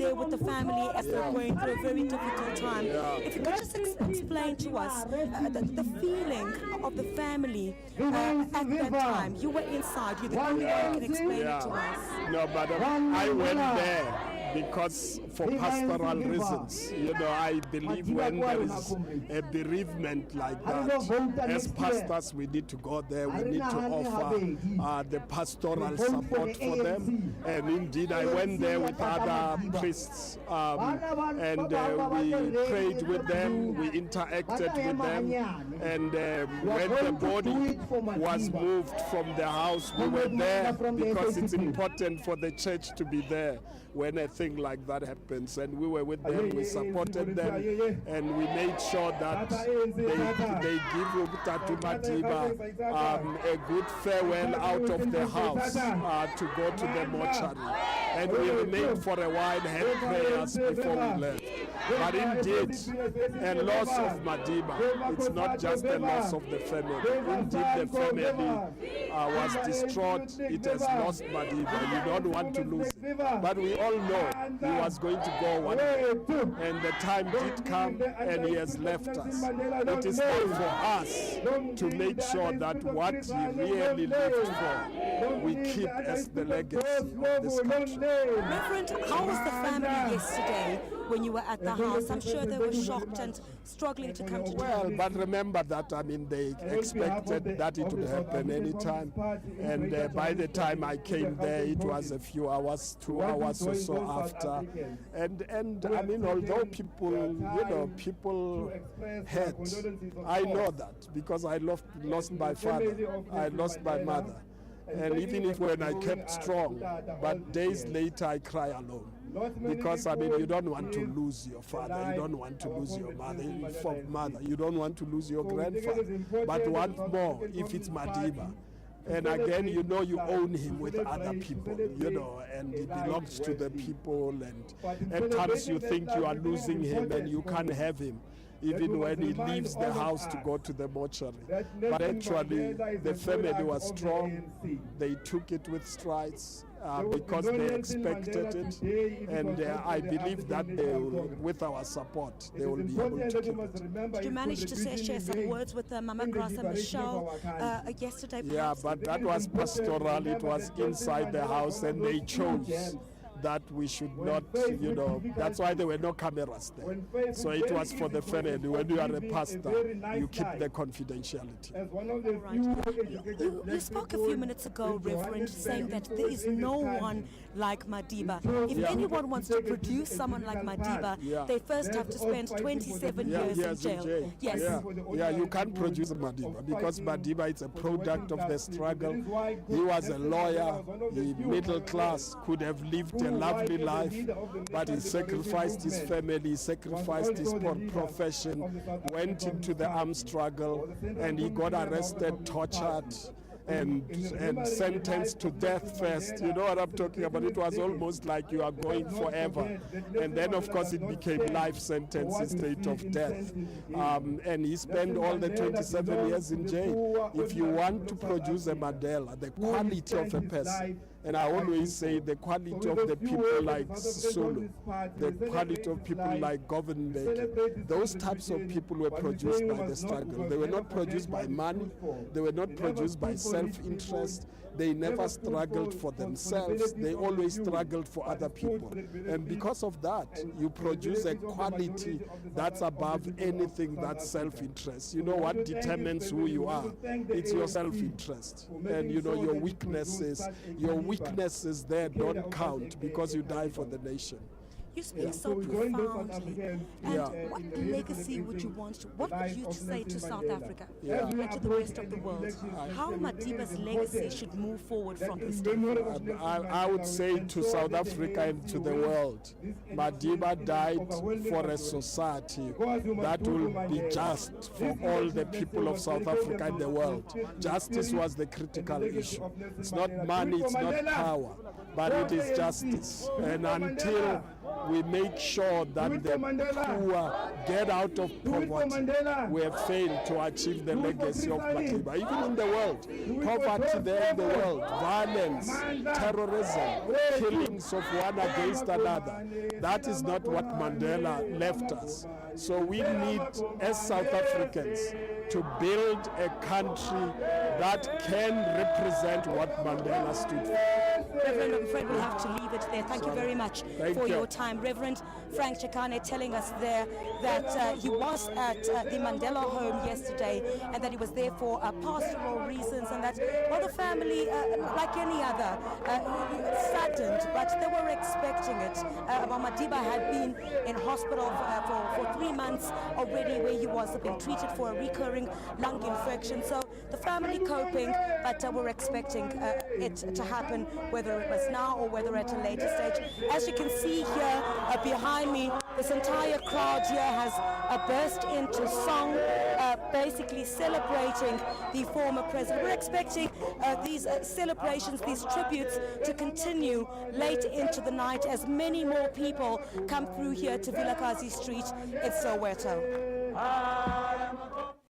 there with the family as they're going through a very difficult time. If you could just explain to us the feeling of the family at that time. You were inside. You're the only one who can explain it to us. No, madam, I went there because for pastoral reasons, I believe when there is a bereavement like that, as pastors we need to go there, we need to offer the pastoral support for them. And indeed I went there with other priests and we prayed with them, we interacted with them, and when the body was moved from the house, we were there because it's important for the church to be there when a thing like that happens, and we were with them, we supported them, and we made sure that they give Tatu Madiba a good farewell out of the house to go to the mortuary. And we remained for a while, had prayers before we left. But indeed, a loss of Madiba, it's not just a loss of the family. Indeed, the family was distraught. It has lost Madiba. You don't want to lose it. But we all know he was going to go one day. And the time did come, and he has left us. It is not for us to make sure that what he really lived for, we keep as the legacy of this country. Reverend, how was the family yesterday when you were at the house? I'm sure they were shocked and struggling to come to terms. Well, but remember that, they expected that it would happen anytime. And by the time I came there, it was a few hours, 2 hours or so after. And although people, people hurt, I know that because I lost my father, I lost my mother. And even if when I kept strong, but days later I cry alone. Because you don't want to lose your father, you don't want to lose your mother, you don't want to lose your grandfather. But once more, if it's Madiba, and again, you own him with other people, and he belongs to the people, and at times you think you are losing him and you can't have him, even when he leaves the house to go to the mortuary. But actually, the family was strong. They took it with strides because they expected it. And I believe that with our support, they will be able to keep it. Did you manage to share some words with Mama Graça Michelle yesterday? Yeah, but that was pastoral. It was inside the house, and they chose that we should not, that's why there were no cameras there. So it was for the family. When you are a pastor, you keep the confidentiality. Right. You spoke a few minutes ago, Reverend, saying that there is no one like Madiba. If anyone wants to produce someone like Madiba, they first have to spend 27 years in jail. Yes. Yeah, you can't produce Madiba because Madiba is a product of the struggle. He was a lawyer, middle class, could have lived a lovely life, but he sacrificed his family, sacrificed his profession, went into the armed struggle, and he got arrested, tortured, and sentenced to death first. You know what I'm talking about? It was almost like you are going forever. And then, of course, it became life sentence instead of death. And he spent all the 27 years in jail. If you want to produce a Mandela, the quality of a person, and I always say the quality of the people like Sulu, the quality of people like Governor Mbeki, those types of people were produced by the struggle. They were not produced by money. They were not produced by self-interest. They never struggled for themselves. They always struggled for other people. And because of that, you produce a quality that's above anything that's self-interest. You know what determines who you are? It's your self-interest. And your weaknesses there don't count because you die for the nation. You speak so profoundly. And what legacy would you say to South Africa and to the rest of the world? How Madiba's legacy should move forward from this day? I would say to South Africa and to the world, Madiba died for a society that will be just for all the people of South Africa and the world. Justice was the critical issue. It's not money, it's not power, but it is justice. And until we make sure that the poor get out of poverty. We have failed to achieve the legacy of Madiba. Even in the world, poverty there in the world, violence, terrorism, killings of one against another. That is not what Mandela left us. So we need, as South Africans, to build a country that can represent what Mandela stood for. Reverend, I'm afraid we'll have to leave it there. Thank you very much for your time. Reverend Frank Chikane telling us there that he was at the Mandela home yesterday and that he was there for pastoral reasons, and that, well, the family, like any other, saddened, but they were expecting it. Madiba had been in hospital for 3 months already, where he was being treated for a recurring lung infection. So the family coping, but we're expecting it to happen, whether it was now or whether at a later stage. As you can see here behind me, this entire crowd here has burst into song, basically celebrating the former president. We're expecting these celebrations, these tributes, to continue late into the night as many more people come through here to Vilakazi Street in Soweto.